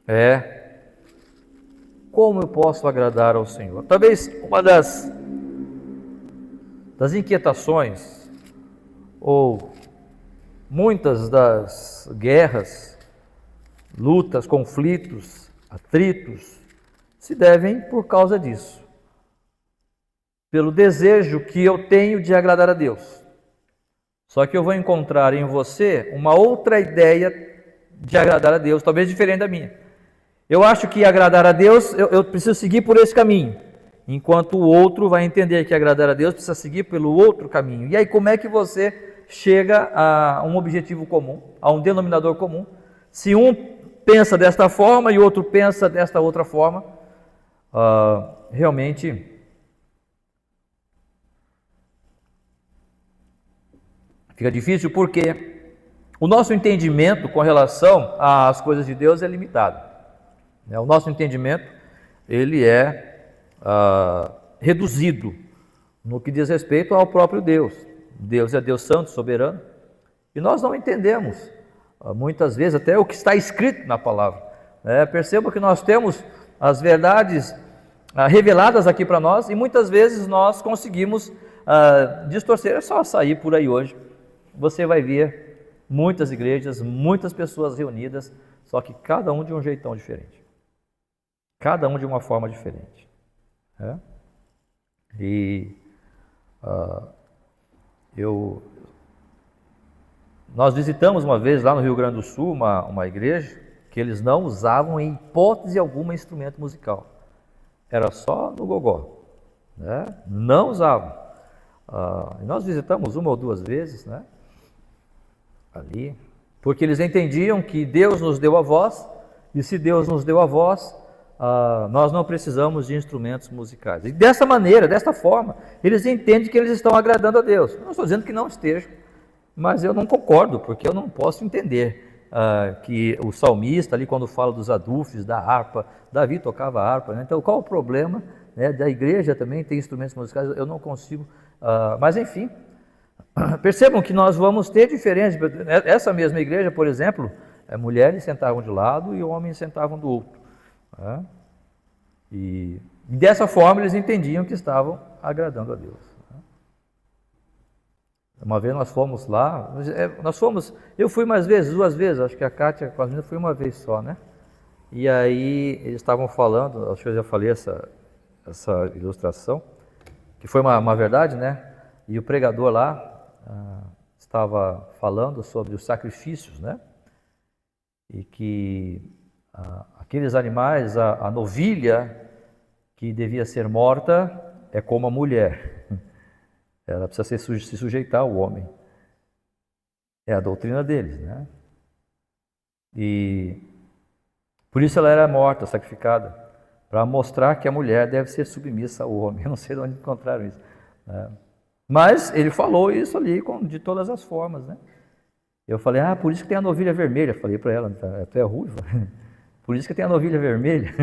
é como eu posso agradar ao Senhor. Talvez uma das inquietações ou muitas das guerras, lutas, conflitos, atritos, se devem por causa disso. Pelo desejo que eu tenho de agradar a Deus. Só que eu vou encontrar em você uma outra ideia de agradar a Deus, talvez diferente da minha. Eu acho que agradar a Deus, eu preciso seguir por esse caminho, enquanto o outro vai entender que agradar a Deus precisa seguir pelo outro caminho. E aí como é que você chega a um objetivo comum, a um denominador comum? Se um pensa desta forma e o outro pensa desta outra forma, realmente fica difícil, porque o nosso entendimento com relação às coisas de Deus é limitado. O nosso entendimento ele é reduzido no que diz respeito ao próprio Deus. Deus é Deus santo, soberano, e nós não entendemos muitas vezes até o que está escrito na palavra. Perceba que nós temos as verdades reveladas aqui para nós, e muitas vezes nós conseguimos distorcer. É só sair por aí hoje, você vai ver muitas igrejas, muitas pessoas reunidas, só que cada um de um jeitão diferente, cada um de uma forma diferente. E nós visitamos uma vez lá no Rio Grande do Sul uma igreja que eles não usavam em hipótese alguma instrumento musical, era só no gogó, não usavam. Nós visitamos uma ou duas vezes, ali, porque eles entendiam que Deus nos deu a voz, e se Deus nos deu a voz, nós não precisamos de instrumentos musicais. E dessa maneira, desta forma, eles entendem que eles estão agradando a Deus. Eu não estou dizendo que não estejam, mas eu não concordo, porque eu não posso entender que o salmista ali, quando fala dos adufes, da harpa, Davi tocava harpa, então qual o problema da igreja também ter instrumentos musicais? Eu não consigo, mas enfim, percebam que nós vamos ter diferenças. Essa mesma igreja, por exemplo, mulheres sentavam de lado e homens sentavam do outro. E dessa forma eles entendiam que estavam agradando a Deus. Uma vez nós fomos lá, eu fui mais vezes, duas vezes, acho que a Kátia com as meninas foi uma vez só, E aí eles estavam falando, acho que eu já falei essa ilustração, que foi uma verdade, E o pregador lá estava falando sobre os sacrifícios, E que aqueles animais, a novilha que devia ser morta é como a mulher, ela precisa se sujeitar ao homem, é a doutrina deles, E por isso ela era morta, sacrificada, para mostrar que a mulher deve ser submissa ao homem. Eu não sei de onde encontraram isso, mas ele falou isso ali de todas as formas, Eu falei, por isso que tem a novilha vermelha. Falei para ela, tu é ruiva? Por isso que tem a novilha vermelha,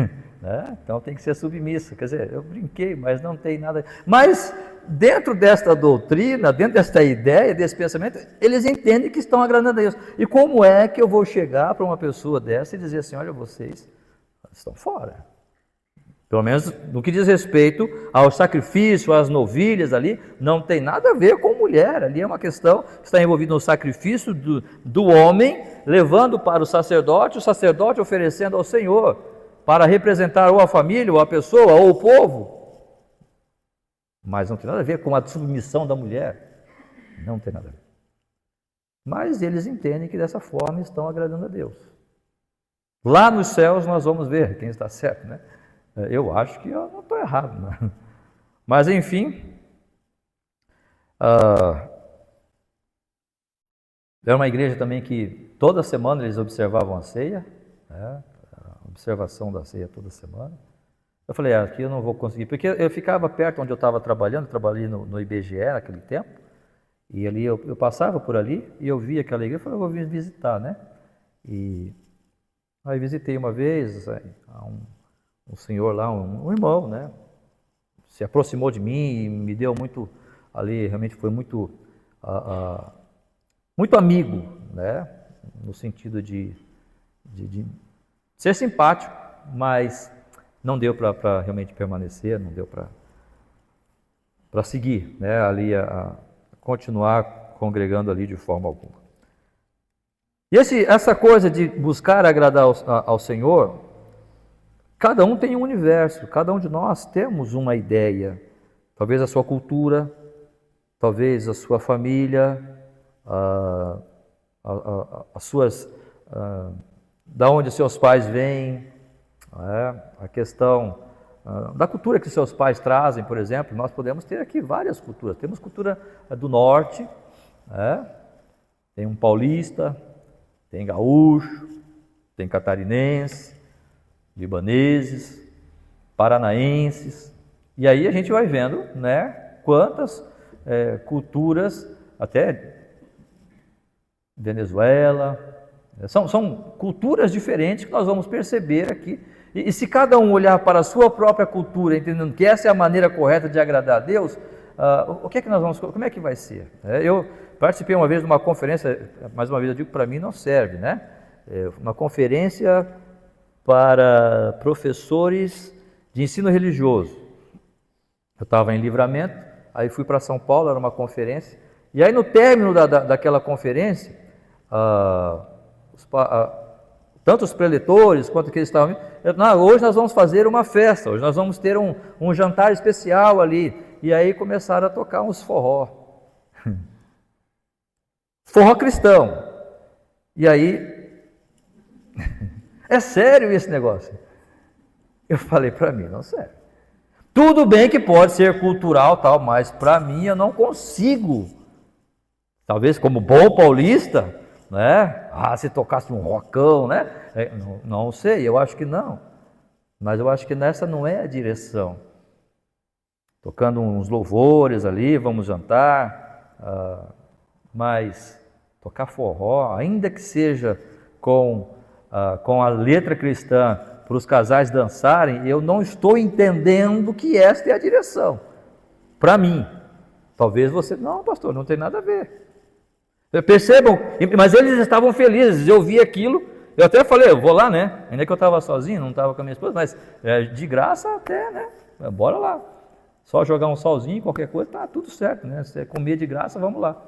Então tem que ser submissa. Quer dizer, eu brinquei, mas não tem nada. Mas dentro desta doutrina, dentro desta ideia, desse pensamento, eles entendem que estão agradando a Deus. E como é que eu vou chegar para uma pessoa dessa e dizer assim, olha, vocês estão fora? Pelo menos no que diz respeito ao sacrifício, às novilhas ali, não tem nada a ver com mulher. Ali é uma questão que está envolvida no sacrifício do homem, levando para o sacerdote oferecendo ao Senhor, para representar ou a família, ou a pessoa, ou o povo. Mas não tem nada a ver com a submissão da mulher. Não tem nada a ver. Mas eles entendem que dessa forma estão agradando a Deus. Lá nos céus nós vamos ver quem está certo, Eu acho que eu não estou errado, Mas enfim, era uma igreja também que toda semana eles observavam a ceia, a observação da ceia toda semana. Eu falei, aqui eu não vou conseguir, porque eu ficava perto onde eu estava trabalhando, trabalhei no IBGE naquele tempo, e ali eu passava por ali e eu via aquela igreja, eu falei, eu vou vir visitar, E aí visitei uma vez, um senhor lá, um irmão, se aproximou de mim e me deu muito, ali realmente foi muito, muito amigo, no sentido de ser simpático, mas não deu para realmente permanecer, não deu para seguir, né, ali a continuar congregando ali de forma alguma. E essa coisa de buscar agradar ao Senhor, cada um tem um universo, cada um de nós temos uma ideia, talvez a sua cultura, talvez a sua família, as suas, da onde seus pais vêm, a questão da cultura que seus pais trazem, por exemplo. Nós podemos ter aqui várias culturas. Temos cultura do norte, tem um paulista, tem gaúcho, tem catarinense, libaneses, paranaenses, e aí a gente vai vendo, né, quantas culturas, até Venezuela, são culturas diferentes que nós vamos perceber aqui, e se cada um olhar para a sua própria cultura, entendendo que essa é a maneira correta de agradar a Deus, o que é que nós vamos, como é que vai ser? Eu participei uma vez de uma conferência, mais uma vez eu digo, para mim não serve, né? Uma conferência para professores de ensino religioso. Eu estava em Livramento, aí fui para São Paulo, era uma conferência, e aí no término daquela conferência, tanto os preletores quanto aqueles que estavam, hoje nós vamos fazer uma festa, hoje nós vamos ter um jantar especial ali, e aí começaram a tocar uns forró, forró cristão, e aí, é sério esse negócio? Eu falei, para mim não serve. Tudo bem que pode ser cultural tal, mas para mim eu não consigo. Talvez como bom paulista, né? Se tocasse um rockão, né? Não sei, eu acho que não. Mas eu acho que nessa não é a direção. Tocando uns louvores ali, vamos jantar, mas tocar forró, ainda que seja com a letra cristã, para os casais dançarem, eu não estou entendendo que esta é a direção. Para mim. Talvez você... Não, pastor, não tem nada a ver. Percebam, mas eles estavam felizes, eu vi aquilo, eu até falei, eu vou lá, né? Ainda que eu estava sozinho, não estava com a minha esposa, mas de graça até, né? Bora lá. Só jogar um solzinho, qualquer coisa, tá tudo certo, né? Se é comer de graça, vamos lá.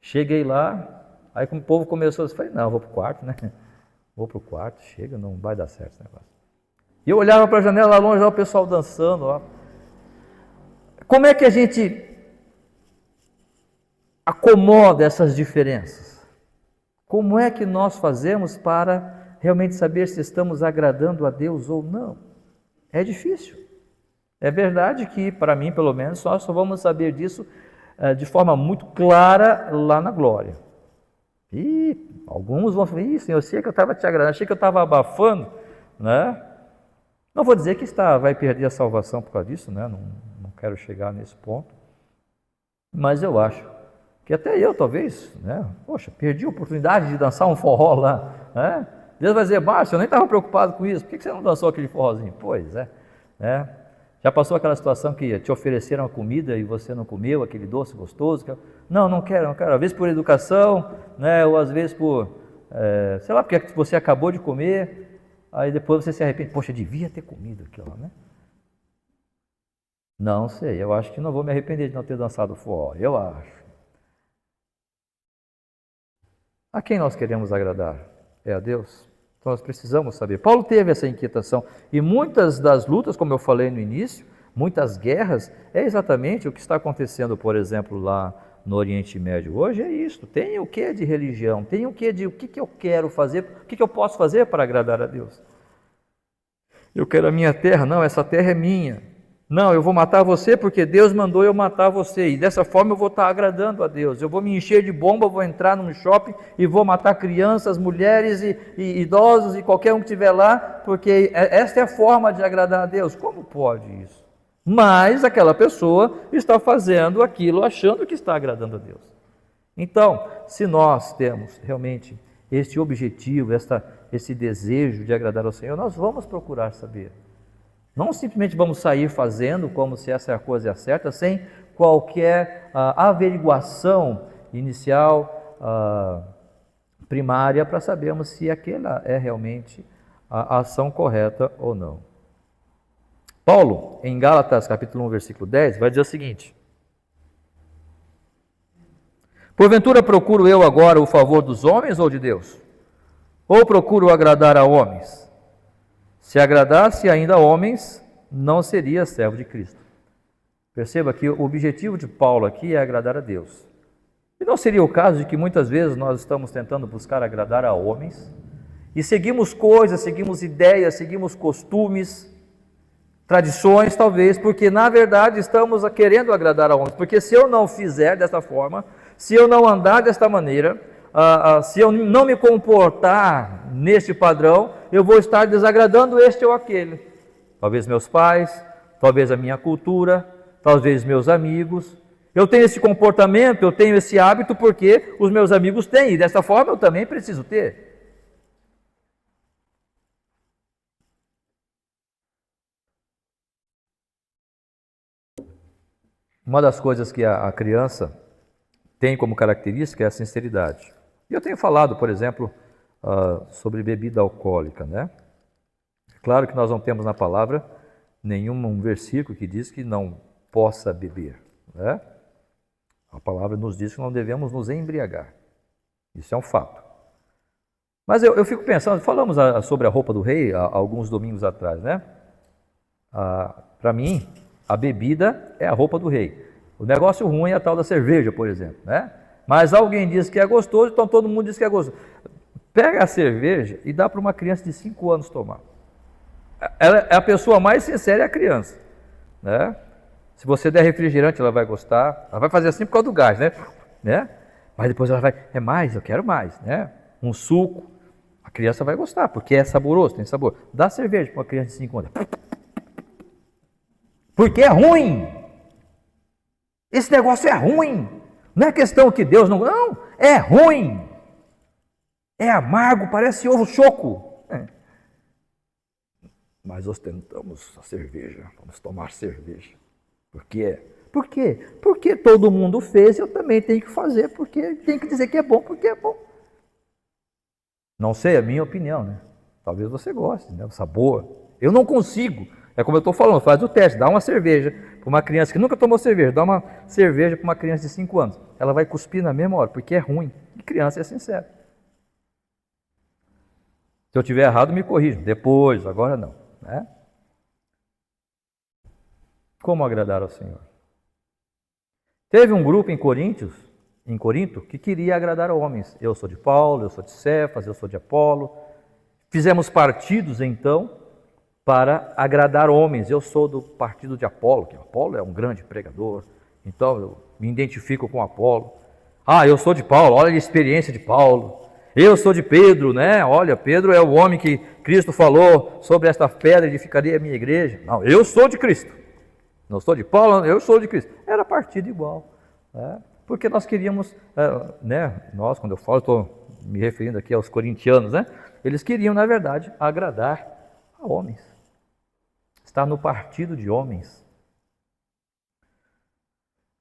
Cheguei lá, aí como o povo começou, eu falei, não, eu vou para o quarto, né? Vou para o quarto, chega, não vai dar certo esse negócio. E eu olhava para a janela lá longe, lá o pessoal dançando, ó. Como é que a gente acomoda essas diferenças? Como é que nós fazemos para realmente saber se estamos agradando a Deus ou não? É difícil. É verdade que, para mim, pelo menos, nós só vamos saber disso de forma muito clara lá na glória. E alguns vão falar, Senhor, eu achei que eu estava te agradando, achei que eu estava abafando, né? Não vou dizer que vai perder a salvação por causa disso, né? Não quero chegar nesse ponto. Mas eu acho que até eu, talvez, né? Poxa, perdi a oportunidade de dançar um forró lá, né? Deus vai dizer, Márcio, eu nem estava preocupado com isso, por que você não dançou aquele forrozinho? Pois é, né? Já passou aquela situação que te ofereceram a comida e você não comeu aquele doce gostoso? Não quero. Às vezes por educação, né? Ou às vezes por, sei lá, porque você acabou de comer, aí depois você se arrepende. Poxa, devia ter comido aquilo, né? Não sei, eu acho que não vou me arrepender de não ter dançado forró, eu acho. A quem nós queremos agradar? É a Deus? Então nós precisamos saber. Paulo teve essa inquietação e muitas das lutas, como eu falei no início, muitas guerras, é exatamente o que está acontecendo, por exemplo, lá no Oriente Médio. Hoje é isso, tem o que de religião, tem o que de o que eu quero fazer, o que eu posso fazer para agradar a Deus. Eu quero a minha terra, não, essa terra é minha. Não, eu vou matar você porque Deus mandou eu matar você. E dessa forma eu vou estar agradando a Deus. Eu vou me encher de bomba, vou entrar num shopping e vou matar crianças, mulheres e idosos e qualquer um que estiver lá, porque esta é a forma de agradar a Deus. Como pode isso? Mas aquela pessoa está fazendo aquilo achando que está agradando a Deus. Então, se nós temos realmente este objetivo, esse desejo de agradar ao Senhor, nós vamos procurar saber. Não simplesmente vamos sair fazendo como se essa coisa é certa, sem qualquer averiguação inicial, primária, para sabermos se aquela é realmente a ação correta ou não. Paulo, em Gálatas capítulo 1, versículo 10, vai dizer o seguinte: porventura procuro eu agora o favor dos homens ou de Deus? Ou procuro agradar a homens? Se agradasse ainda a homens, não seria servo de Cristo. Perceba que o objetivo de Paulo aqui é agradar a Deus. E não seria o caso de que muitas vezes nós estamos tentando buscar agradar a homens e seguimos coisas, seguimos ideias, seguimos costumes, tradições talvez, porque na verdade estamos querendo agradar a homens. Porque se eu não fizer desta forma, se eu não andar desta maneira, se eu não me comportar neste padrão, eu vou estar desagradando este ou aquele. Talvez meus pais, talvez a minha cultura, talvez meus amigos. Eu tenho esse comportamento, eu tenho esse hábito porque os meus amigos têm, e dessa forma eu também preciso ter. Uma das coisas que a criança tem como característica é a sinceridade. E eu tenho falado, por exemplo, sobre bebida alcoólica, né? Claro que nós não temos na palavra nenhum versículo que diz que não possa beber, né? A palavra nos diz que não devemos nos embriagar. Isso é um fato. Mas eu fico pensando, falamos sobre a roupa do rei há alguns domingos atrás, né? Para mim, a bebida é a roupa do rei. O negócio ruim é a tal da cerveja, por exemplo, né? Mas alguém diz que é gostoso, então todo mundo diz que é gostoso. Pega a cerveja e dá para uma criança de 5 anos tomar. A pessoa mais sincera é a criança, né? Se você der refrigerante, ela vai gostar. Ela vai fazer assim por causa do gás, né? Mas depois ela vai, é mais, eu quero mais, né? Um suco, a criança vai gostar, porque é saboroso, tem sabor. Dá cerveja para uma criança de 5 anos. Porque é ruim. Esse negócio é ruim. Não é questão que Deus não... Não, é ruim. É amargo, parece ovo choco. Mas ostentamos a cerveja, vamos tomar cerveja. Por quê? Por quê? Porque todo mundo fez, eu também tenho que fazer, porque tem que dizer que é bom, porque é bom. Não sei, é a minha opinião, né? Talvez você goste, né? O sabor. Eu não consigo. É como eu estou falando, faz o teste, dá uma cerveja para uma criança que nunca tomou cerveja, dá uma cerveja para uma criança de 5 anos. Ela vai cuspir na mesma hora, porque é ruim. E criança é sincera. Se eu tiver errado, me corrijam. Depois, agora não, né? Como agradar ao Senhor? Teve um grupo em Corinto, que queria agradar a homens. Eu sou de Paulo, eu sou de Cefas, eu sou de Apolo. Fizemos partidos, então, para agradar homens. Eu sou do partido de Apolo, que Apolo é um grande pregador, então eu me identifico com Apolo. Eu sou de Paulo, olha a experiência de Paulo. Eu sou de Pedro, né? Olha, Pedro é o homem que Cristo falou sobre esta pedra edificaria a minha igreja. Não, eu sou de Cristo. Não sou de Paulo, eu sou de Cristo. Era partido igual, né? Porque nós queríamos, né? Nós, quando eu falo, estou me referindo aqui aos corintianos, né? Eles queriam, na verdade, agradar a homens. Estar no partido de homens.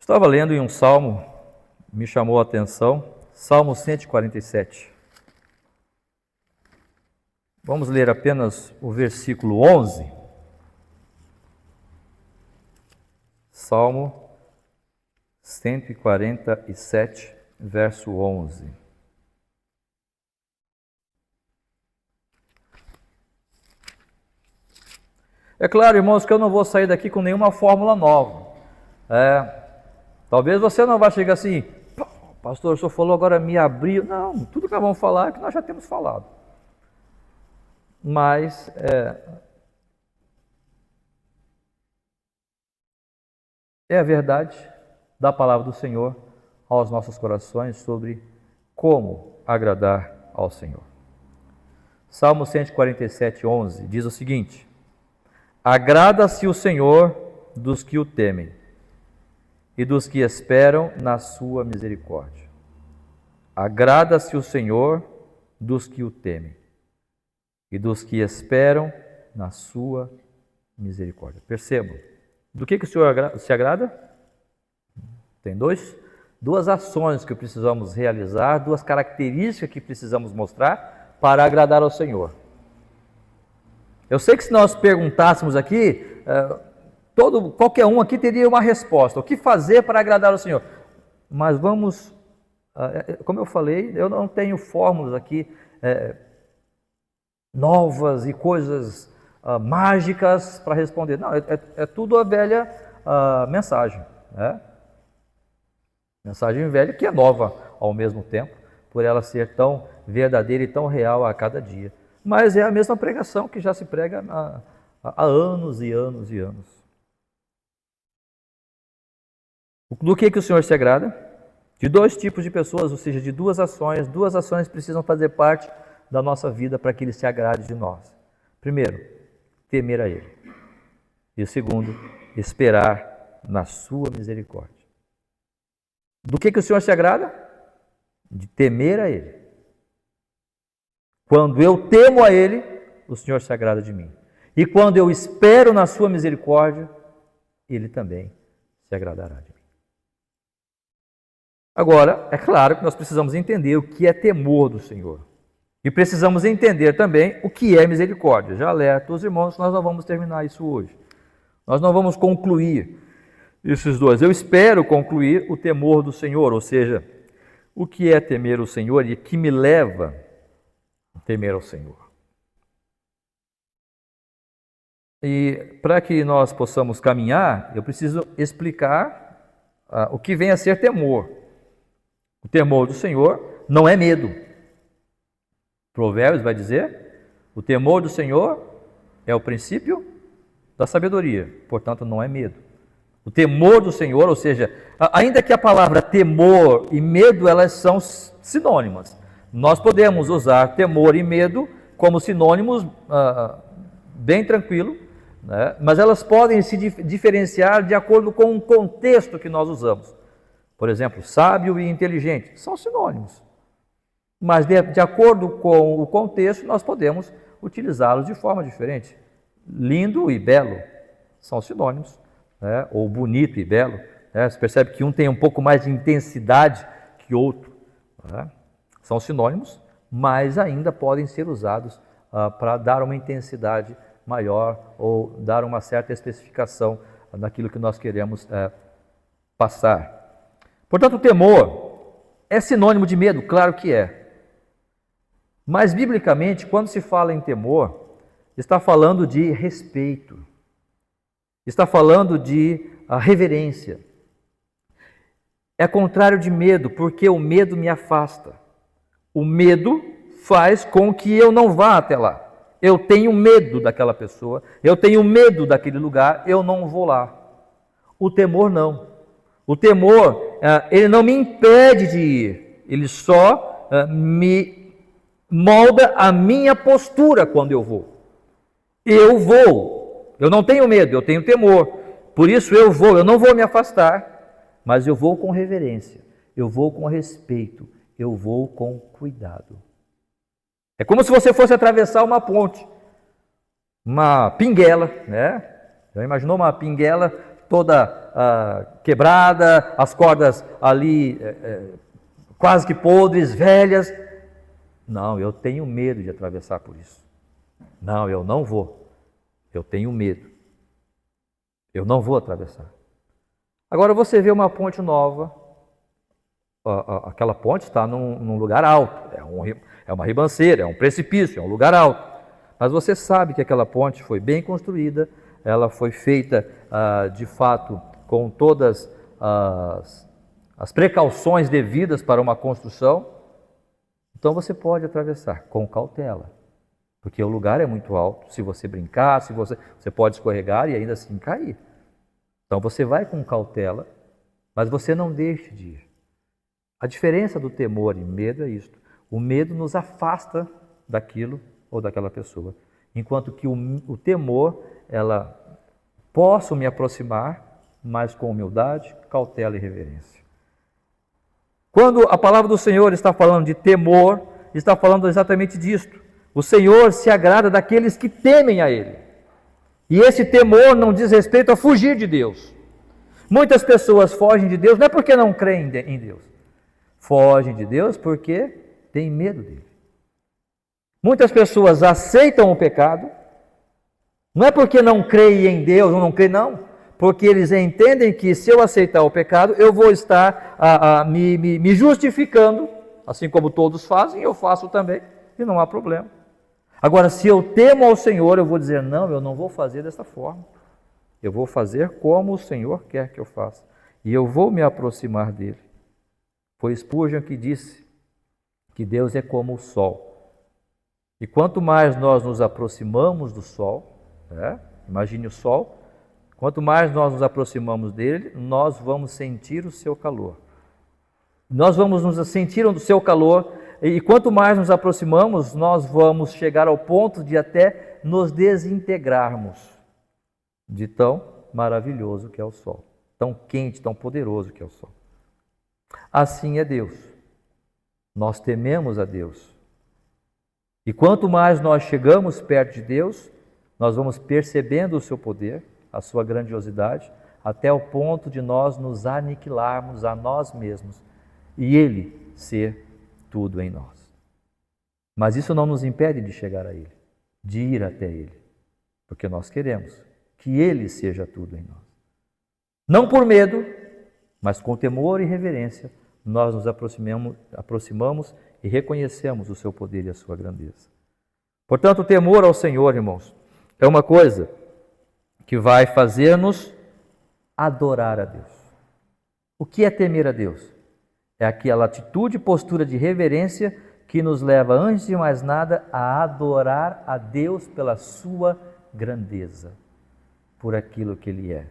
Estava lendo em um salmo, me chamou a atenção, Salmo 147. Vamos ler apenas o versículo 11. Salmo 147, verso 11. É claro, irmãos, que eu não vou sair daqui com nenhuma fórmula nova. Talvez você não vá chegar assim, pastor, o senhor falou agora me abriu. Não, tudo que nós vamos falar é que nós já temos falado. Mas é a verdade da palavra do Senhor aos nossos corações sobre como agradar ao Senhor. Salmo 147, 11 diz o seguinte: agrada-se o Senhor dos que o temem e dos que esperam na sua misericórdia. Agrada-se o Senhor dos que o temem e dos que esperam na sua misericórdia. Percebam, do que o Senhor se agrada? Tem duas ações que precisamos realizar, duas características que precisamos mostrar para agradar ao Senhor. Eu sei que se nós perguntássemos aqui, qualquer um aqui teria uma resposta. O que fazer para agradar o Senhor? Mas vamos, como eu falei, eu não tenho fórmulas aqui novas e coisas mágicas para responder. Não, é tudo a velha mensagem, né? Mensagem velha que é nova ao mesmo tempo, por ela ser tão verdadeira e tão real a cada dia. Mas é a mesma pregação que já se prega há anos e anos e anos. Do que o Senhor se agrada? De dois tipos de pessoas, ou seja, de duas ações. Duas ações precisam fazer parte da nossa vida para que Ele se agrade de nós. Primeiro, temer a Ele. E o segundo, esperar na sua misericórdia. Do que o Senhor se agrada? De temer a Ele. Quando eu temo a Ele, o Senhor se agrada de mim. E quando eu espero na sua misericórdia, Ele também se agradará de mim. Agora, é claro que nós precisamos entender o que é temor do Senhor. E precisamos entender também o que é misericórdia. Já alerto os irmãos, nós não vamos terminar isso hoje. Nós não vamos concluir esses dois. Eu espero concluir o temor do Senhor, ou seja, o que é temer o Senhor e que me leva a temer ao Senhor. E para que nós possamos caminhar, eu preciso explicar o que vem a ser temor. O temor do Senhor não é medo. Provérbios vai dizer, o temor do Senhor é o princípio da sabedoria, portanto não é medo. O temor do Senhor, ou seja, ainda que a palavra temor e medo, elas são sinônimas. Nós podemos usar temor e medo como sinônimos bem tranquilo, né? Mas elas podem se diferenciar de acordo com o contexto que nós usamos. Por exemplo, sábio e inteligente são sinônimos. Mas de acordo com o contexto, nós podemos utilizá-los de forma diferente. Lindo e belo são sinônimos, né? Ou bonito e belo. Né? Você percebe que um tem um pouco mais de intensidade que outro. Né? São sinônimos, mas ainda podem ser usados para dar uma intensidade maior ou dar uma certa especificação naquilo que nós queremos passar. Portanto, o temor é sinônimo de medo? Claro que é. Mas, biblicamente, quando se fala em temor, está falando de respeito, está falando de reverência. É contrário de medo, porque o medo me afasta. O medo faz com que eu não vá até lá. Eu tenho medo daquela pessoa, eu tenho medo daquele lugar, eu não vou lá. O temor não. O temor, ele não me impede de ir, ele só me molda a minha postura quando eu vou. Eu vou, eu não tenho medo, eu tenho temor, por isso eu vou, eu não vou me afastar, mas eu vou com reverência, eu vou com respeito, eu vou com cuidado. É como se você fosse atravessar uma ponte, uma pinguela, né? Já imaginou uma pinguela toda quebrada, as cordas ali quase que podres, velhas? Não, eu tenho medo de atravessar por isso. Não, eu não vou. Eu tenho medo. Eu não vou atravessar. Agora você vê uma ponte nova, aquela ponte está num lugar alto, é uma ribanceira, é um precipício, é um lugar alto. Mas você sabe que aquela ponte foi bem construída, ela foi feita de fato com todas as precauções devidas para uma construção. Então você pode atravessar com cautela, porque o lugar é muito alto. Se você brincar, você pode escorregar e ainda assim cair. Então você vai com cautela, mas você não deixe de ir. A diferença do temor e medo é isto. O medo nos afasta daquilo ou daquela pessoa, enquanto que o temor, posso me aproximar, mas com humildade, cautela e reverência. Quando a palavra do Senhor está falando de temor, está falando exatamente disto. O Senhor se agrada daqueles que temem a Ele. E esse temor não diz respeito a fugir de Deus. Muitas pessoas fogem de Deus não é porque não creem em Deus. Fogem de Deus porque têm medo dele. Muitas pessoas aceitam o pecado, Não é porque não creem em Deus ou não creem, não. Porque eles entendem que se eu aceitar o pecado, eu vou estar me justificando, assim como todos fazem, eu faço também, e não há problema. Agora, se eu temo ao Senhor, eu vou dizer, não, eu não vou fazer dessa forma. Eu vou fazer como o Senhor quer que eu faça. E eu vou me aproximar dele. Foi Spurgeon que disse que Deus é como o sol. E quanto mais nós nos aproximamos do sol, imagine o sol, quanto mais nós nos aproximamos dele, nós vamos sentir o seu calor. Nós vamos nos sentir o seu calor, e quanto mais nos aproximamos, nós vamos chegar ao ponto de até nos desintegrarmos de tão maravilhoso que é o sol, tão quente, tão poderoso que é o sol. Assim é Deus. Nós tememos a Deus. E quanto mais nós chegamos perto de Deus, nós vamos percebendo o seu poder, a sua grandiosidade, até o ponto de nós nos aniquilarmos a nós mesmos e Ele ser tudo em nós. Mas isso não nos impede de chegar a Ele, de ir até Ele, porque nós queremos que Ele seja tudo em nós. Não por medo, mas com temor e reverência, nós nos aproximamos e reconhecemos o seu poder e a sua grandeza. Portanto, o temor ao Senhor, irmãos, é uma coisa que vai fazer-nos adorar a Deus. O que é temer a Deus? É aquela atitude e postura de reverência que nos leva, antes de mais nada, a adorar a Deus pela sua grandeza, por aquilo que Ele é.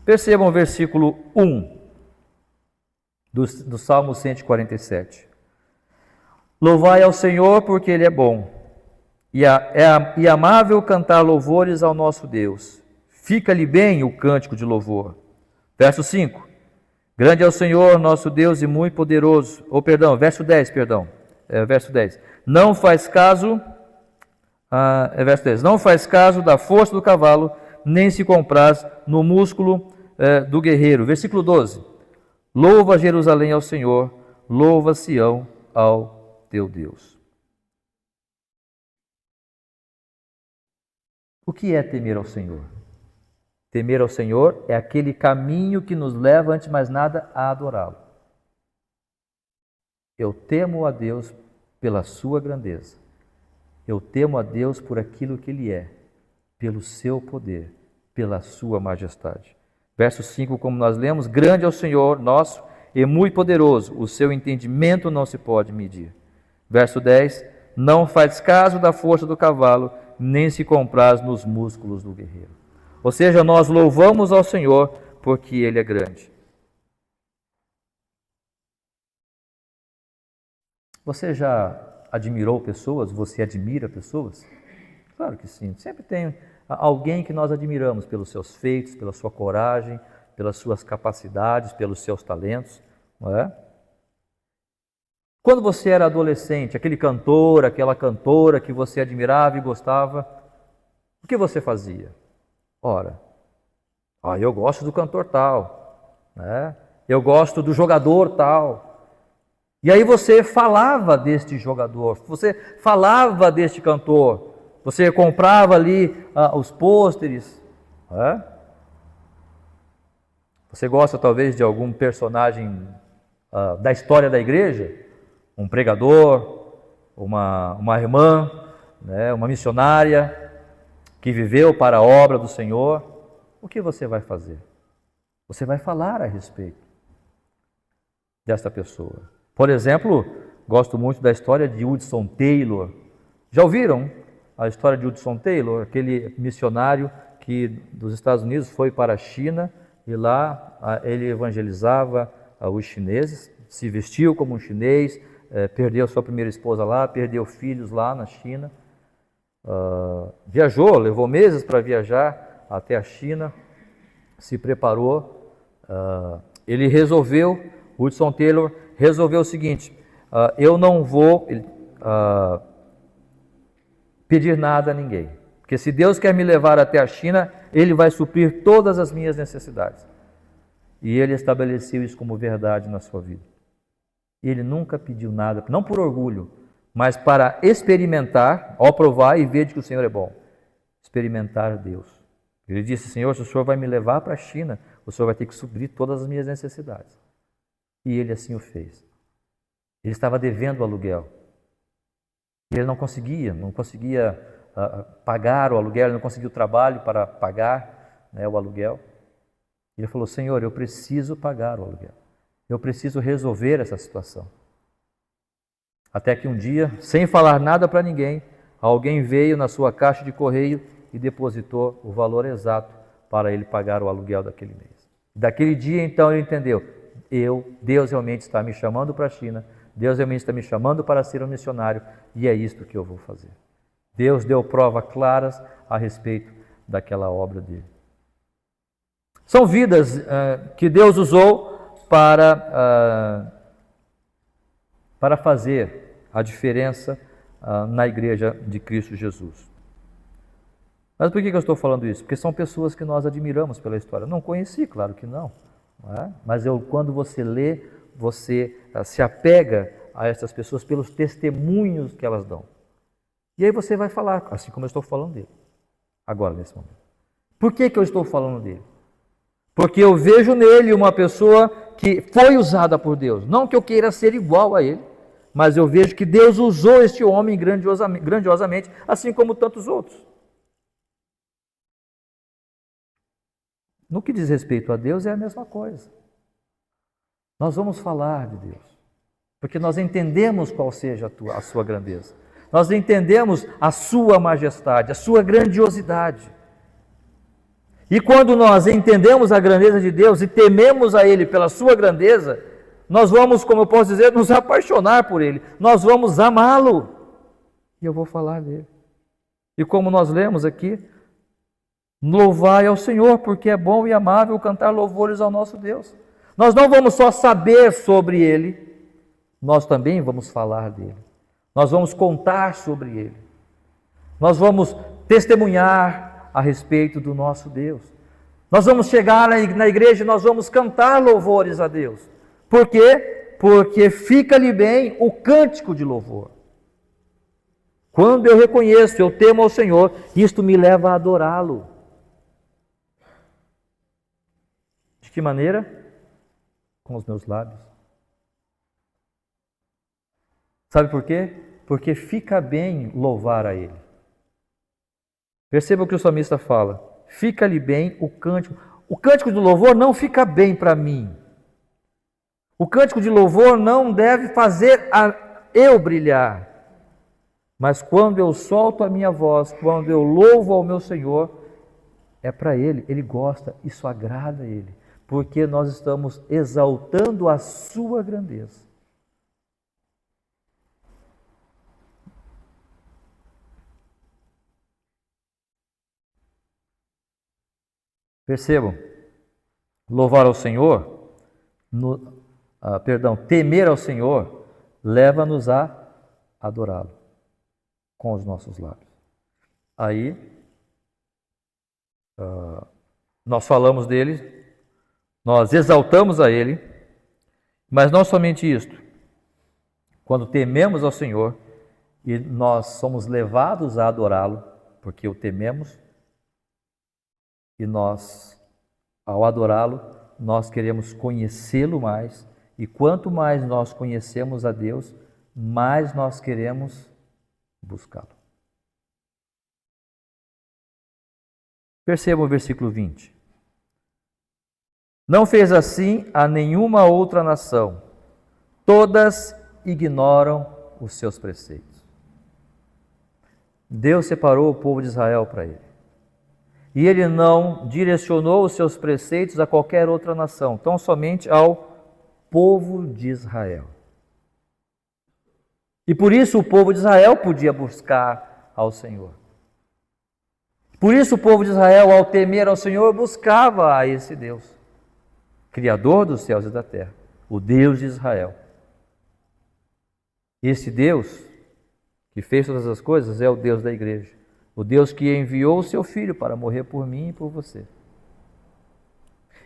Percebam o versículo 1 do Salmo 147. Louvai ao Senhor porque Ele é bom, e amável cantar louvores ao nosso Deus. Fica-lhe bem o cântico de louvor. Verso 5. Grande é o Senhor, nosso Deus, e muito poderoso. Verso 10. Verso 10. Não faz caso, verso 10. Não faz caso da força do cavalo, nem se compraz no músculo do guerreiro. Versículo 12. Louva Jerusalém ao Senhor, louva Sião ao teu Deus. O que é temer ao Senhor? Temer ao Senhor é aquele caminho que nos leva, antes de mais nada, a adorá-lo. Eu temo a Deus pela sua grandeza. Eu temo a Deus por aquilo que Ele é, pelo seu poder, pela sua majestade. Verso 5, como nós lemos, grande é o Senhor nosso e muito poderoso, o seu entendimento não se pode medir. Verso 10, não faz caso da força do cavalo, nem se compraz nos músculos do guerreiro. Ou seja, nós louvamos ao Senhor porque Ele é grande. Você já admirou pessoas? Você admira pessoas? Claro que sim. Sempre tem alguém que nós admiramos pelos seus feitos, pela sua coragem, pelas suas capacidades, pelos seus talentos, não é? Quando você era adolescente, aquele cantor, aquela cantora que você admirava e gostava, o que você fazia? Ora, eu gosto do cantor tal, né? Eu gosto do jogador tal. E aí você falava deste jogador, você falava deste cantor, você comprava ali os pôsteres. Né? Você gosta talvez de algum personagem da história da igreja? Um pregador, uma irmã, né? Uma missionária que viveu para a obra do Senhor. O que você vai fazer? Você vai falar a respeito desta pessoa. Por exemplo, gosto muito da história de Hudson Taylor. Já ouviram a história de Hudson Taylor? Aquele missionário que dos Estados Unidos foi para a China e lá ele evangelizava os chineses, se vestiu como um chinês, perdeu sua primeira esposa lá, perdeu filhos lá na China. Viajou, levou meses para viajar até a China, se preparou. Ele resolveu, Hudson Taylor resolveu o seguinte: eu não vou pedir nada a ninguém, porque se Deus quer me levar até a China, Ele vai suprir todas as minhas necessidades. E ele estabeleceu isso como verdade na sua vida. Ele nunca pediu nada, não por orgulho, mas para experimentar, provar e ver de que o Senhor é bom. experimentar Deus. Ele disse: Senhor, se o Senhor vai me levar para a China, o Senhor vai ter que suprir todas as minhas necessidades. E ele assim o fez. Ele estava devendo o aluguel. Ele não conseguia pagar o aluguel, ele não conseguia o trabalho para pagar, né, o aluguel. Ele falou: Senhor, eu preciso pagar o aluguel. Eu preciso resolver essa situação. Até que um dia, sem falar nada para ninguém, alguém veio na sua caixa de correio e depositou o valor exato para ele pagar o aluguel daquele mês. Daquele dia, então, ele entendeu: Deus realmente está me chamando para a China, Deus realmente está me chamando para ser um missionário, e é isto que eu vou fazer. Deus deu provas claras a respeito daquela obra dele. São vidas que Deus usou para fazer a diferença na igreja de Cristo Jesus. Mas por que eu estou falando isso? Porque são pessoas que nós admiramos pela história. Não conheci, claro que não. Mas quando você lê, você se apega a essas pessoas pelos testemunhos que elas dão. E aí você vai falar, assim como eu estou falando dele, agora, nesse momento. Por que eu estou falando dele? Porque eu vejo nele uma pessoa que foi usada por Deus. Não que eu queira ser igual a ele, mas eu vejo que Deus usou este homem grandiosamente, assim como tantos outros. No que diz respeito a Deus é a mesma coisa. Nós vamos falar de Deus, porque nós entendemos qual seja a sua grandeza. Nós entendemos a sua majestade, a sua grandiosidade. E quando nós entendemos a grandeza de Deus e tememos a Ele pela sua grandeza, nós vamos, como eu posso dizer, nos apaixonar por Ele. Nós vamos amá-lo. E eu vou falar dele. E como nós lemos aqui, louvai ao Senhor, porque é bom e amável cantar louvores ao nosso Deus. Nós não vamos só saber sobre Ele, nós também vamos falar dele. Nós vamos contar sobre Ele. Nós vamos testemunhar a respeito do nosso Deus. Nós vamos chegar na igreja e nós vamos cantar louvores a Deus. Por quê? Porque fica-lhe bem o cântico de louvor. Quando eu reconheço, eu temo ao Senhor, isto me leva a adorá-lo. De que maneira? Com os meus lábios. Sabe por quê? Porque fica bem louvar a Ele. Perceba o que o salmista fala. Fica-lhe bem o cântico. O cântico de louvor não fica bem para mim. O cântico de louvor não deve fazer eu brilhar. Mas quando eu solto a minha voz, quando eu louvo ao meu Senhor, é para Ele. Ele gosta, isso agrada a Ele. Porque nós estamos exaltando a sua grandeza. Percebam, louvar ao Senhor, temer ao Senhor, leva-nos a adorá-lo com os nossos lábios. Aí, nós falamos dele, nós exaltamos a Ele, mas não somente isto. Quando tememos ao Senhor e nós somos levados a adorá-lo, porque o tememos, e nós, ao adorá-lo, nós queremos conhecê-lo mais, e quanto mais nós conhecemos a Deus, mais nós queremos buscá-lo. Percebam o versículo 20. Não fez assim a nenhuma outra nação, todas ignoram os seus preceitos. Deus separou o povo de Israel para Ele. E Ele não direcionou os seus preceitos a qualquer outra nação, tão somente ao povo de Israel. E por isso o povo de Israel podia buscar ao Senhor. Por isso o povo de Israel, ao temer ao Senhor, buscava a esse Deus, Criador dos céus e da terra, o Deus de Israel. Esse Deus que fez todas as coisas é o Deus da igreja. O Deus que enviou o seu Filho para morrer por mim e por você.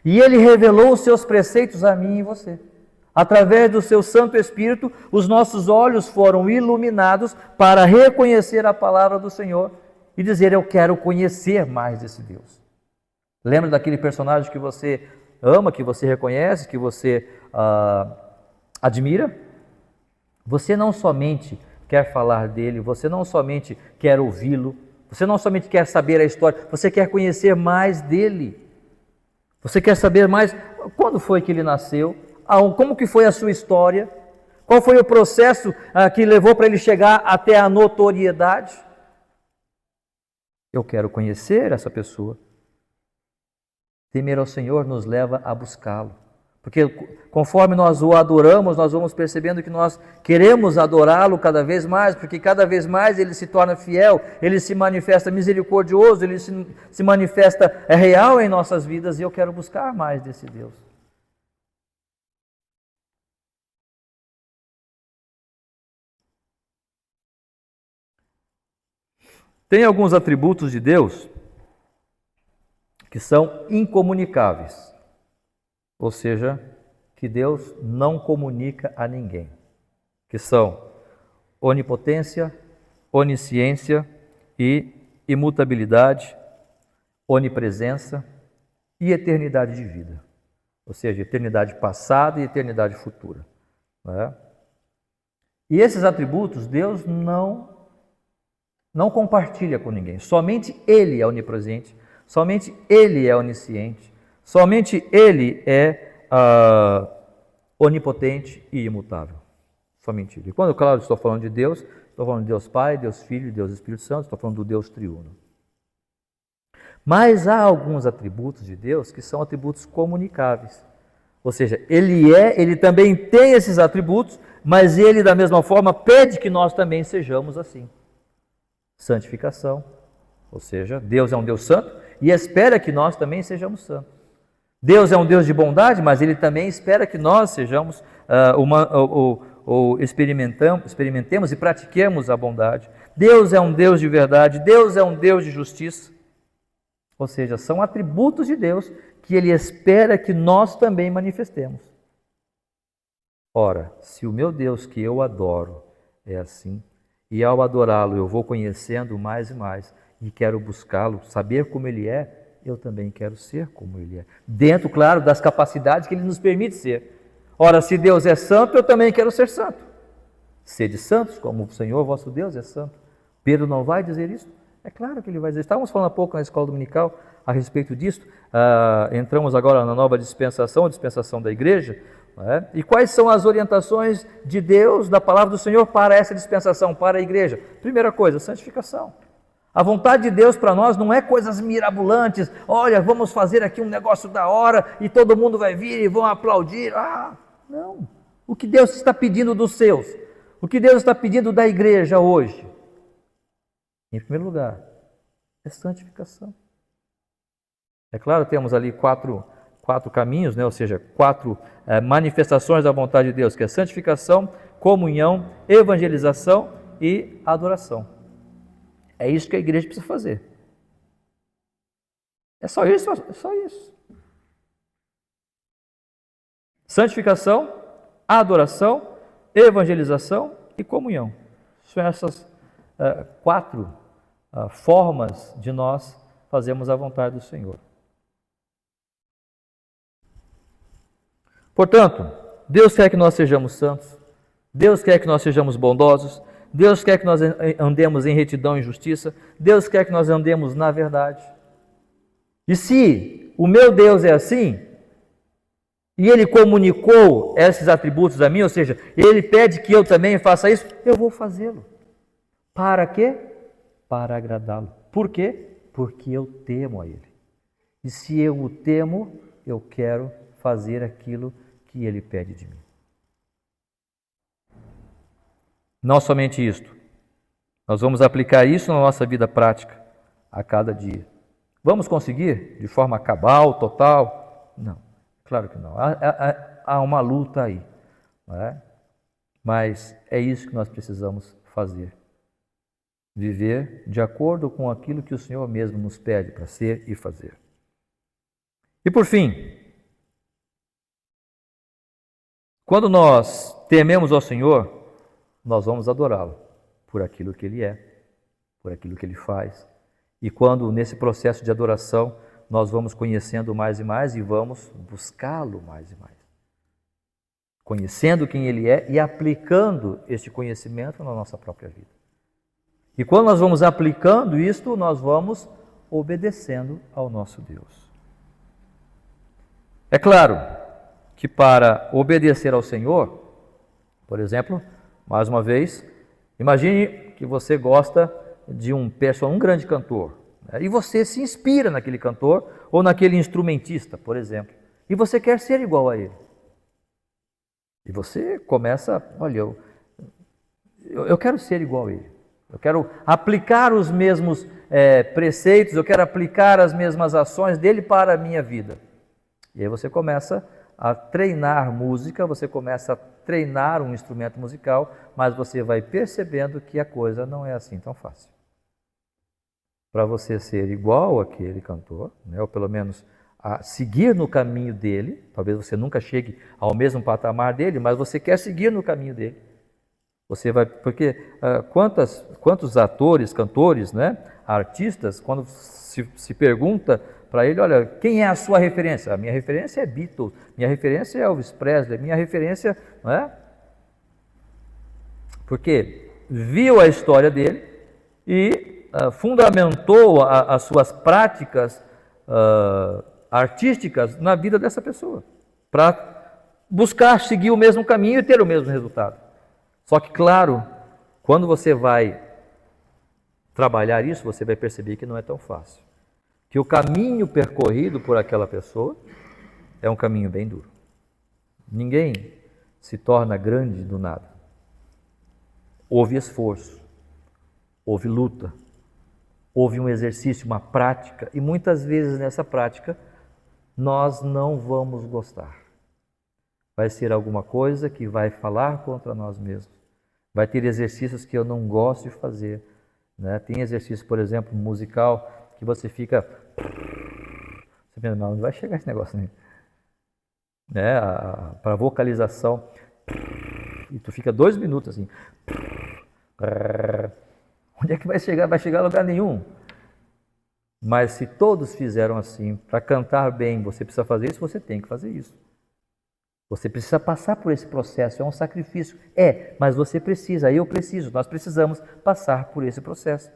E Ele revelou os seus preceitos a mim e você. Através do seu Santo Espírito, os nossos olhos foram iluminados para reconhecer a palavra do Senhor e dizer: eu quero conhecer mais desse Deus. Lembra daquele personagem que você ama, que você reconhece, que você admira? Você não somente quer falar dele, você não somente quer ouvi-lo, você não somente quer saber a história, você quer conhecer mais dele. Você quer saber mais quando foi que ele nasceu, como que foi a sua história, qual foi o processo que levou para ele chegar até a notoriedade. Eu quero conhecer essa pessoa. Temer ao Senhor nos leva a buscá-lo. Porque conforme nós o adoramos, nós vamos percebendo que nós queremos adorá-lo cada vez mais, porque cada vez mais ele se torna fiel, ele se manifesta misericordioso, ele se manifesta real em nossas vidas, e eu quero buscar mais desse Deus. Tem alguns atributos de Deus que são incomunicáveis. Ou seja, que Deus não comunica a ninguém, que são onipotência, onisciência e imutabilidade, onipresença e eternidade de vida. Ou seja, eternidade passada e eternidade futura. Né? E esses atributos Deus não compartilha com ninguém. Somente Ele é onipresente, somente Ele é onisciente, somente Ele é onipotente e imutável. Somente Ele. Quando, claro, estou falando de Deus, estou falando de Deus Pai, Deus Filho e Deus Espírito Santo, estou falando do Deus triuno. Mas há alguns atributos de Deus que são atributos comunicáveis. Ou seja, Ele também tem esses atributos, mas Ele, da mesma forma, pede que nós também sejamos assim. Santificação, ou seja, Deus é um Deus santo e espera que nós também sejamos santos. Deus é um Deus de bondade, mas Ele também espera que nós sejamos experimentemos e pratiquemos a bondade. Deus é um Deus de verdade, Deus é um Deus de justiça. Ou seja, são atributos de Deus que Ele espera que nós também manifestemos. Ora, se o meu Deus que eu adoro é assim, e ao adorá-lo eu vou conhecendo mais e mais, e quero buscá-lo, saber como Ele é, eu também quero ser como Ele é. Dentro, claro, das capacidades que Ele nos permite ser. Ora, se Deus é santo, eu também quero ser santo. Sede santos, como o Senhor vosso Deus é santo. Pedro não vai dizer isso? É claro que ele vai dizer. Estávamos falando há pouco na escola dominical a respeito disso. Entramos agora na nova dispensação, a dispensação da igreja. E quais são as orientações de Deus, da palavra do Senhor para essa dispensação, para a igreja? Primeira coisa, santificação. A vontade de Deus para nós não é coisas mirabolantes. Olha, vamos fazer aqui um negócio da hora e todo mundo vai vir e vão aplaudir. Não. O que Deus está pedindo dos seus? O que Deus está pedindo da igreja hoje? Em primeiro lugar, é santificação. É claro, temos ali quatro caminhos, né? Ou seja, quatro manifestações da vontade de Deus, que é santificação, comunhão, evangelização e adoração. É isso que a igreja precisa fazer. É só isso, é só isso. Santificação, adoração, evangelização e comunhão. São essas quatro formas de nós fazermos a vontade do Senhor. Portanto, Deus quer que nós sejamos santos, Deus quer que nós sejamos bondosos, Deus quer que nós andemos em retidão e justiça, Deus quer que nós andemos na verdade. E se o meu Deus é assim, e Ele comunicou esses atributos a mim, ou seja, Ele pede que eu também faça isso, eu vou fazê-lo. Para quê? Para agradá-lo. Por quê? Porque eu temo a Ele. E se eu o temo, eu quero fazer aquilo que Ele pede de mim. Não somente isto, nós vamos aplicar isso na nossa vida prática, a cada dia. Vamos conseguir de forma cabal, total? Não, claro que não. Há uma luta aí, não é? Mas é isso que nós precisamos fazer. Viver de acordo com aquilo que o Senhor mesmo nos pede para ser e fazer. E por fim, quando nós tememos ao Senhor, nós vamos adorá-lo por aquilo que Ele é, por aquilo que Ele faz, E quando nesse processo de adoração nós vamos conhecendo mais e mais e vamos buscá-lo mais e mais. Conhecendo quem Ele é e aplicando este conhecimento na nossa própria vida. E quando nós vamos aplicando isto, nós vamos obedecendo ao nosso Deus. É claro que para obedecer ao Senhor, por exemplo, mais uma vez, imagine que você gosta de um grande cantor, né? E você se inspira naquele cantor ou naquele instrumentista, por exemplo, e você quer ser igual a ele. E você começa, olha, eu quero ser igual a ele, eu quero aplicar os mesmos preceitos, eu quero aplicar as mesmas ações dele para a minha vida. E aí você começa a treinar música, você começa a treinar um instrumento musical, mas você vai percebendo que a coisa não é assim tão fácil. Para você ser igual àquele cantor, né, ou pelo menos a seguir no caminho dele, talvez você nunca chegue ao mesmo patamar dele, mas você quer seguir no caminho dele. Você vai, porque quantos atores, cantores, né, artistas, quando se pergunta para ele, olha, quem é a sua referência? A minha referência é Beatles, minha referência é Elvis Presley, minha referência, não é? Porque viu a história dele e fundamentou as suas práticas artísticas na vida dessa pessoa, para buscar seguir o mesmo caminho e ter o mesmo resultado. Só que, claro, quando você vai trabalhar isso, você vai perceber que não é tão fácil. Que o caminho percorrido por aquela pessoa é um caminho bem duro. Ninguém se torna grande do nada. Houve esforço, houve luta, houve um exercício, uma prática, e muitas vezes nessa prática nós não vamos gostar. Vai ser alguma coisa que vai falar contra nós mesmos. Vai ter exercícios que eu não gosto de fazer, né? Tem exercício, por exemplo, musical, que você fica... Você pensa, não, onde vai chegar esse negócio, né? Para vocalização, e tu fica 2 minutos assim. Onde é que vai chegar? Vai chegar a lugar nenhum. Mas se todos fizeram assim, para cantar bem, você precisa fazer isso, você tem que fazer isso. Você precisa passar por esse processo, é um sacrifício. Mas você precisa, eu preciso, nós precisamos passar por esse processo.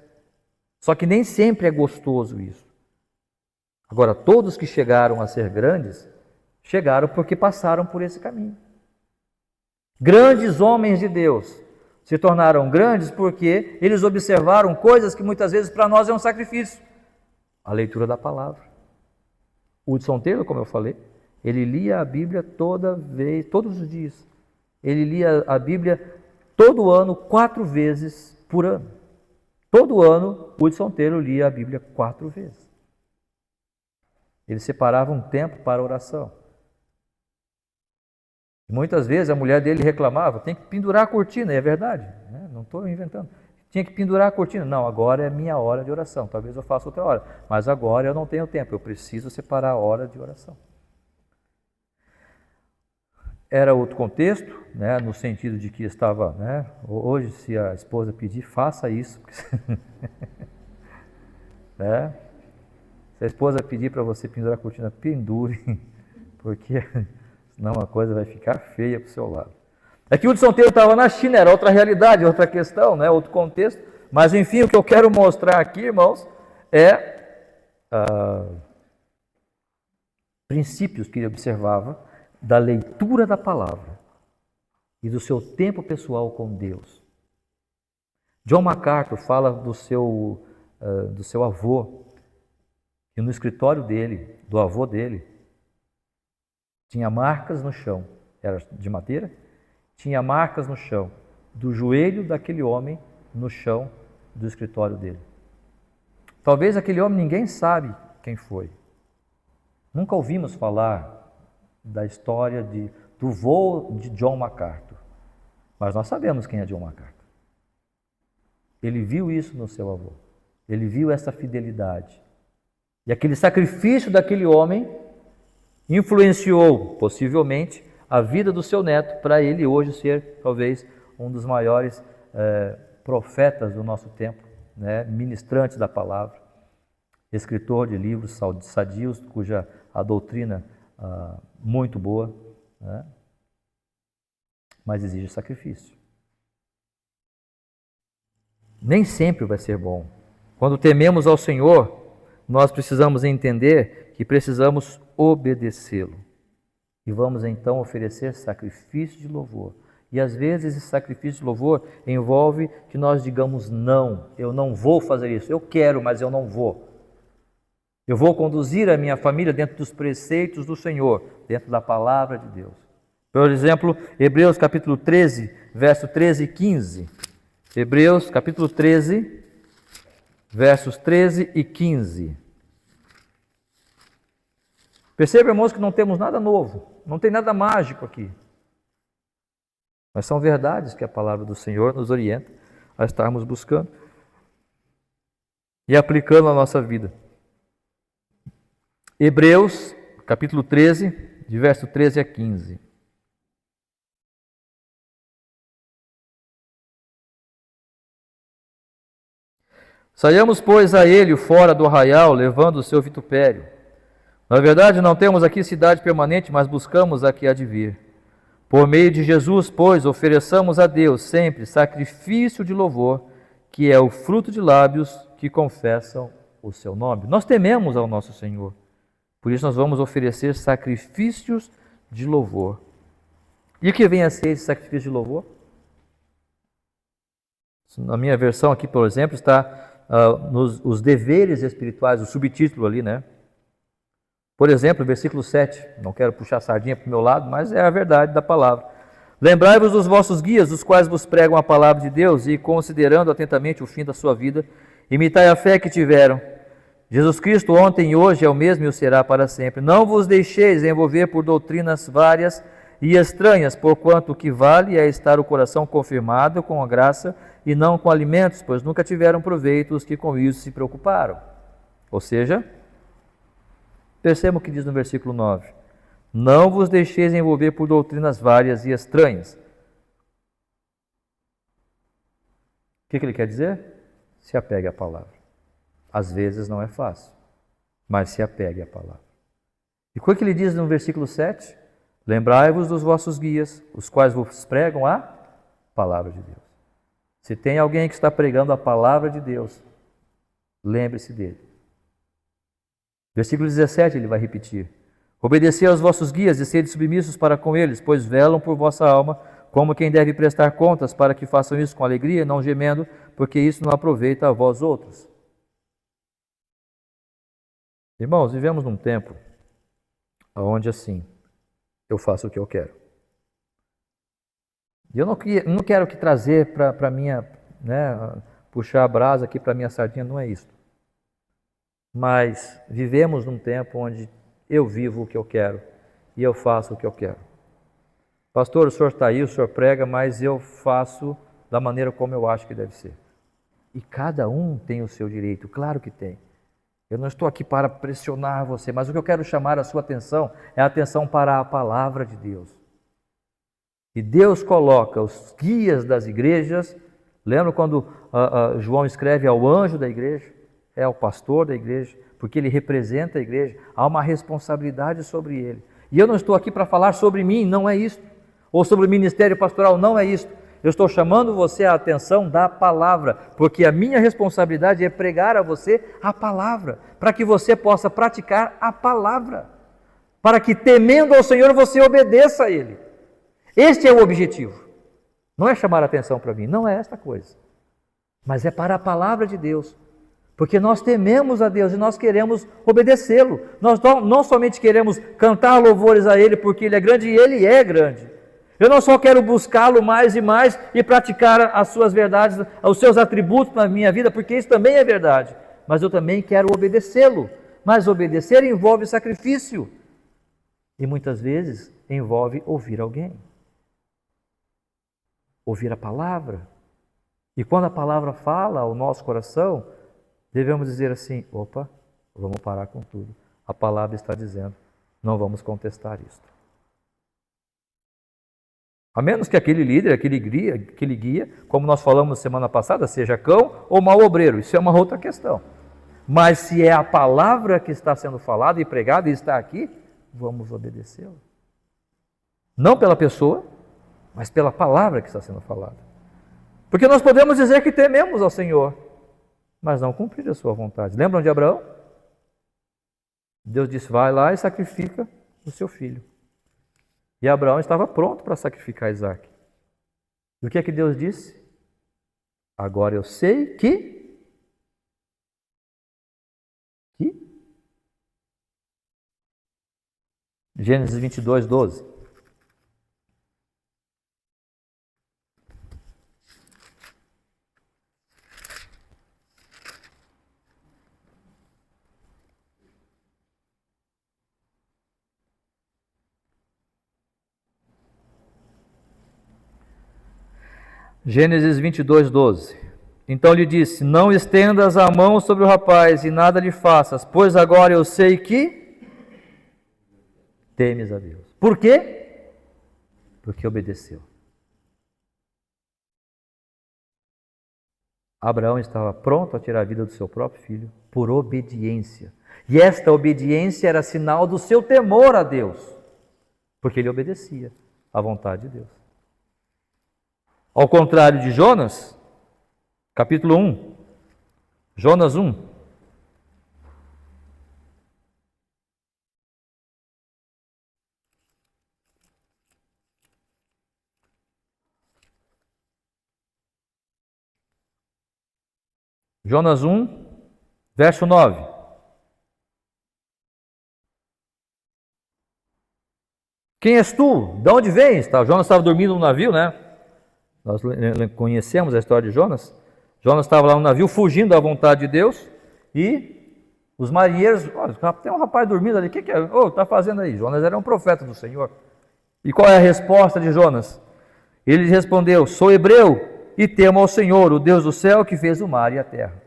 Só que nem sempre é gostoso isso. Agora, todos que chegaram a ser grandes, chegaram porque passaram por esse caminho. Grandes homens de Deus se tornaram grandes porque eles observaram coisas que muitas vezes para nós é um sacrifício. A leitura da palavra. Hudson Taylor, como eu falei, ele lia a Bíblia todos os dias. Ele lia a Bíblia todo ano, 4 vezes por ano. Todo ano, Hudson Taylor lia a Bíblia 4 vezes. Ele separava um tempo para a oração. E muitas vezes a mulher dele reclamava, tem que pendurar a cortina, e é verdade, né? Não estou inventando. Tinha que pendurar a cortina. Não, agora é minha hora de oração, talvez eu faça outra hora, mas agora eu não tenho tempo, eu preciso separar a hora de oração. Era outro contexto, né, no sentido de que estava, né, hoje se a esposa pedir, faça isso. Né? Se a esposa pedir para você pendurar a cortina, pendure, porque senão a coisa vai ficar feia para o seu lado. É que o Hudson Taylor estava na China, era outra realidade, outra questão, né, outro contexto, mas enfim, o que eu quero mostrar aqui, irmãos, é princípios que ele observava da leitura da palavra e do seu tempo pessoal com Deus. John MacArthur fala do seu avô, que no escritório dele, do avô dele, tinha marcas no chão, era de madeira, tinha marcas no chão, do joelho daquele homem no chão do escritório dele. Talvez aquele homem ninguém sabe quem foi. Nunca ouvimos falar da história do voo de John MacArthur. Mas nós sabemos quem é John MacArthur. Ele viu isso no seu avô. Ele viu essa fidelidade. E aquele sacrifício daquele homem influenciou, possivelmente, a vida do seu neto, para ele hoje ser, talvez, um dos maiores profetas do nosso tempo, né? Ministrantes da palavra. escritor de livros sadios, cuja a doutrina muito boa, né? Mas exige sacrifício. Nem sempre vai ser bom. Quando tememos ao Senhor, nós precisamos entender que precisamos obedecê-lo. E vamos então oferecer sacrifício de louvor. E às vezes esse sacrifício de louvor envolve que nós digamos não, eu não vou fazer isso, eu quero, mas eu não vou. Eu vou conduzir a minha família dentro dos preceitos do Senhor, dentro da palavra de Deus. Por exemplo, Hebreus capítulo 13, verso 13 e 15. Hebreus capítulo 13, versos 13 e 15. Perceba, irmãos, que não temos nada novo, não tem nada mágico aqui. Mas são verdades que a palavra do Senhor nos orienta a estarmos buscando e aplicando na nossa vida. Hebreus, capítulo 13, de verso 13 a 15. Saiamos, pois, a ele fora do arraial, levando o seu vitupério. Na verdade, não temos aqui cidade permanente, mas buscamos a que há de vir. Por meio de Jesus, pois, ofereçamos a Deus sempre sacrifício de louvor, que é o fruto de lábios que confessam o seu nome. Nós tememos ao nosso Senhor, por isso nós vamos oferecer sacrifícios de louvor. E o que vem a ser esse sacrifício de louvor? Na minha versão aqui, por exemplo, está os deveres espirituais, o subtítulo ali, né? Por exemplo, versículo 7, não quero puxar a sardinha para o meu lado, mas é a verdade da palavra. Lembrai-vos dos vossos guias, os quais vos pregam a palavra de Deus, e considerando atentamente o fim da sua vida, imitai a fé que tiveram. Jesus Cristo ontem e hoje é o mesmo e o será para sempre. Não vos deixeis envolver por doutrinas várias e estranhas, porquanto o que vale é estar o coração confirmado com a graça e não com alimentos, pois nunca tiveram proveito os que com isso se preocuparam. Ou seja, perceba o que diz no versículo 9. Não vos deixeis envolver por doutrinas várias e estranhas. O que ele quer dizer? Se apegue à palavra. Às vezes não é fácil, mas se apegue à palavra. E o que ele diz no versículo 7? Lembrai-vos dos vossos guias, os quais vos pregam a palavra de Deus. Se tem alguém que está pregando a palavra de Deus, lembre-se dele. Versículo 17 ele vai repetir. Obedecei aos vossos guias e sede submissos para com eles, pois velam por vossa alma, como quem deve prestar contas, para que façam isso com alegria e não gemendo, porque isso não aproveita a vós outros. Irmãos, vivemos num tempo onde assim, eu faço o que eu quero. E eu não quero que trazer para minha, puxar a brasa aqui para minha sardinha, não é isso. Mas vivemos num tempo onde eu vivo o que eu quero e eu faço o que eu quero. Pastor, o senhor está aí, o senhor prega, mas eu faço da maneira como eu acho que deve ser. E cada um tem o seu direito, claro que tem. Eu não estou aqui para pressionar você, mas o que eu quero chamar a sua atenção é a atenção para a palavra de Deus. E Deus coloca os guias das igrejas. Lembra quando João escreve ao anjo da igreja? É o pastor da igreja, porque ele representa a igreja. Há uma responsabilidade sobre ele. E eu não estou aqui para falar sobre mim, não é isso. Ou sobre o ministério pastoral, não é isso. Eu estou chamando você a atenção da palavra, porque a minha responsabilidade é pregar a você a palavra, para que você possa praticar a palavra, para que temendo ao Senhor você obedeça a Ele. Este é o objetivo. Não é chamar a atenção para mim, não é esta coisa, mas é para a palavra de Deus, porque nós tememos a Deus e nós queremos obedecê-lo. Nós não somente queremos cantar louvores a Ele porque Ele é grande, e Ele é grande. Eu não só quero buscá-lo mais e mais e praticar as suas verdades, os seus atributos na minha vida, porque isso também é verdade, mas eu também quero obedecê-lo. Mas obedecer envolve sacrifício e muitas vezes envolve ouvir alguém, ouvir a palavra. E quando a palavra fala ao nosso coração, devemos dizer assim: opa, vamos parar com tudo. A palavra está dizendo, não vamos contestar isto. A menos que aquele líder, aquele guia, como nós falamos semana passada, seja cão ou mau obreiro. Isso é uma outra questão. Mas se é a palavra que está sendo falada e pregada e está aqui, vamos obedecê-la. Não pela pessoa, mas pela palavra que está sendo falada. Porque nós podemos dizer que tememos ao Senhor, mas não cumprir a sua vontade. Lembram de Abraão? Deus disse, vai lá e sacrifica o seu filho. E Abraão estava pronto para sacrificar Isaque. E o que é que Deus disse? Agora eu sei que Gênesis 22, 12. Gênesis 22, 12. Então lhe disse, não estendas a mão sobre o rapaz e nada lhe faças, pois agora eu sei que temes a Deus. Por quê? Porque obedeceu. Abraão estava pronto a tirar a vida do seu próprio filho por obediência. E esta obediência era sinal do seu temor a Deus, porque ele obedecia à vontade de Deus. Ao contrário de Jonas, capítulo 1, Jonas 1. Jonas 1, verso 9. Quem és tu? De onde vens? Jonas estava dormindo no navio, né? Nós conhecemos a história de Jonas. Jonas estava lá no navio, fugindo da vontade de Deus. E os marinheiros, tem um rapaz dormindo ali, o que é? Está fazendo aí? Jonas era um profeta do Senhor. E qual é a resposta de Jonas? Ele respondeu, sou hebreu e temo ao Senhor, o Deus do céu, que fez o mar e a terra.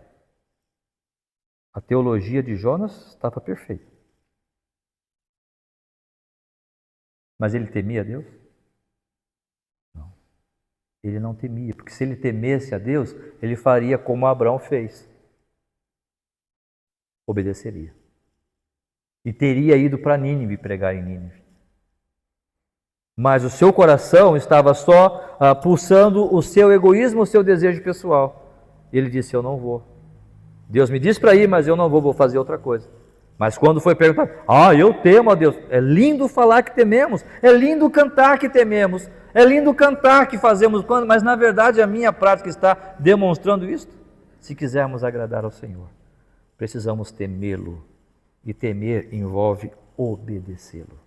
A teologia de Jonas estava perfeita. Mas ele temia a Deus? Não. Ele não temia, porque se ele temesse a Deus, ele faria como Abraão fez. Obedeceria. E teria ido para Nínive pregar em Nínive. Mas o seu coração estava só pulsando o seu egoísmo, o seu desejo pessoal. Ele disse, eu não vou. Deus me disse para ir, mas eu não vou fazer outra coisa. Mas quando foi perguntado, eu temo a Deus. É lindo falar que tememos, é lindo cantar que tememos, é lindo cantar que fazemos quando, mas na verdade a minha prática está demonstrando isto. Se quisermos agradar ao Senhor, precisamos temê-lo. E temer envolve obedecê-lo.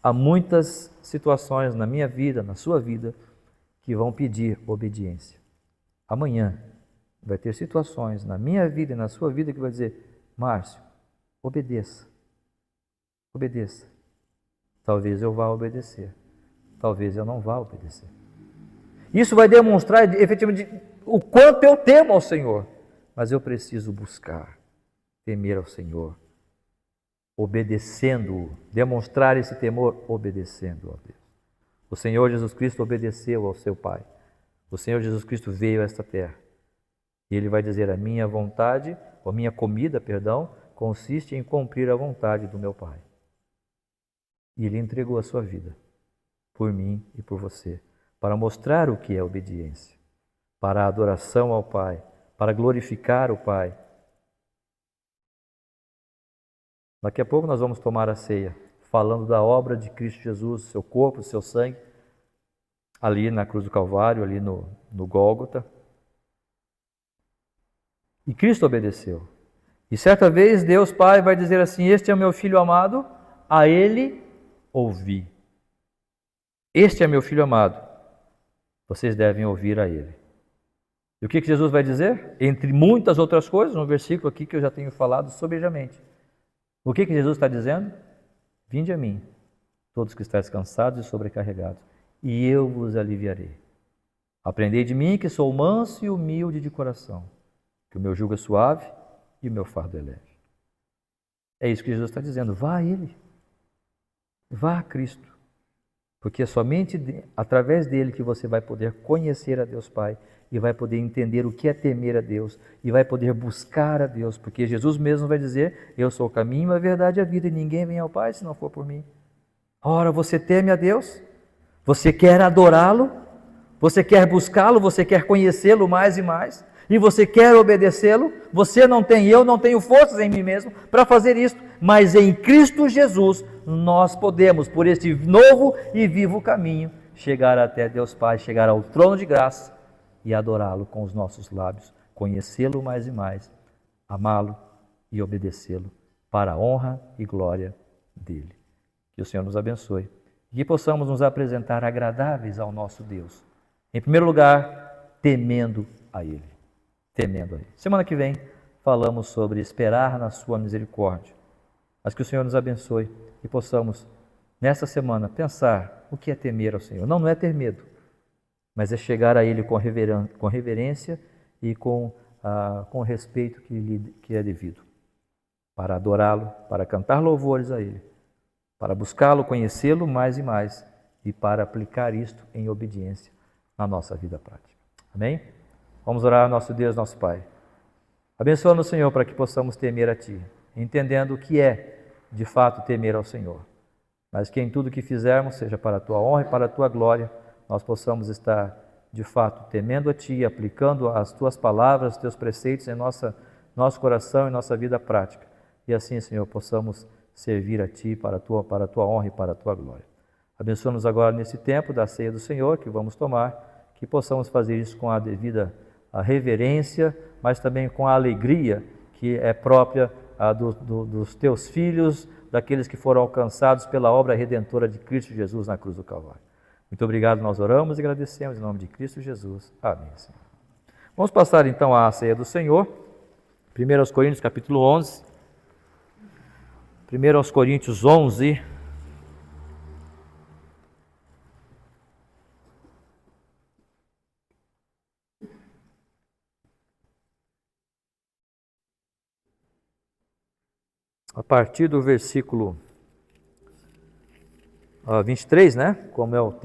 Há muitas situações na minha vida, na sua vida, que vão pedir obediência. Amanhã vai ter situações na minha vida e na sua vida que vai dizer, Márcio, obedeça. Obedeça. Talvez eu vá obedecer. Talvez eu não vá obedecer. Isso vai demonstrar efetivamente o quanto eu temo ao Senhor. Mas eu preciso buscar, temer ao Senhor, obedecendo-o, demonstrar esse temor obedecendo a Deus. O Senhor Jesus Cristo obedeceu ao seu Pai. O Senhor Jesus Cristo veio a esta terra. E Ele vai dizer, a minha vontade, ou a minha comida, consiste em cumprir a vontade do meu Pai. E Ele entregou a sua vida, por mim e por você, para mostrar o que é obediência, para a adoração ao Pai, para glorificar o Pai. Daqui a pouco nós vamos tomar a ceia, falando da obra de Cristo Jesus, seu corpo, seu sangue, ali na cruz do Calvário, ali no Gólgota. E Cristo obedeceu. E certa vez Deus Pai vai dizer assim, este é o meu Filho amado, a Ele ouvi. Este é meu Filho amado, vocês devem ouvir a Ele. E o que Jesus vai dizer? Entre muitas outras coisas, um versículo aqui que eu já tenho falado sobejamente. O que Jesus está dizendo? Vinde a mim, todos que estáis cansados e sobrecarregados, e eu vos aliviarei. Aprendei de mim que sou manso e humilde de coração, que o meu jugo é suave e o meu fardo é leve. É isso que Jesus está dizendo, vá a Ele, vá a Cristo, porque é somente através dele que você vai poder conhecer a Deus Pai e vai poder entender o que é temer a Deus e vai poder buscar a Deus, porque Jesus mesmo vai dizer: eu sou o caminho, a verdade e a vida, e ninguém vem ao Pai se não for por mim. Ora, você teme a Deus? Você quer adorá-lo? Você quer buscá-lo? Você quer conhecê-lo mais e mais? E você quer obedecê-lo? Você não tem, eu não tenho forças em mim mesmo para fazer isso, mas em Cristo Jesus nós podemos, por este novo e vivo caminho, chegar até Deus Pai, chegar ao trono de graça e adorá-lo com os nossos lábios, conhecê-lo mais e mais, amá-lo e obedecê-lo para a honra e glória dele. Que o Senhor nos abençoe e que possamos nos apresentar agradáveis ao nosso Deus. Em primeiro lugar, temendo a Ele. Temendo a Ele. Semana que vem falamos sobre esperar na sua misericórdia. Mas que o Senhor nos abençoe e possamos, nesta semana, pensar o que é temer ao Senhor. Não é ter medo, mas é chegar a Ele com reverência e com o respeito que é devido. Para adorá-lo, para cantar louvores a Ele, para buscá-lo, conhecê-lo mais e mais e para aplicar isto em obediência na nossa vida prática. Amém? Vamos orar, nosso Deus, nosso Pai. Abençoa-nos, Senhor, para que possamos temer a Ti, entendendo o que é, de fato, temer ao Senhor. Mas que em tudo que fizermos, seja para a Tua honra e para a Tua glória, nós possamos estar, de fato, temendo a Ti, aplicando as Tuas palavras, os Teus preceitos em nosso coração e nossa vida prática. E assim, Senhor, possamos servir a Ti para a Tua honra e para a Tua glória. Abençoa-nos agora nesse tempo da ceia do Senhor que vamos tomar, que possamos fazer isso com a devida reverência, mas também com a alegria que é própria dos Teus filhos, daqueles que foram alcançados pela obra redentora de Cristo Jesus na cruz do Calvário. Muito obrigado, nós oramos e agradecemos em nome de Cristo Jesus. Amém, Senhor. Vamos passar então à ceia do Senhor. 1 Coríntios capítulo 11. 1 Coríntios 11. A partir do versículo 23, né? Como é o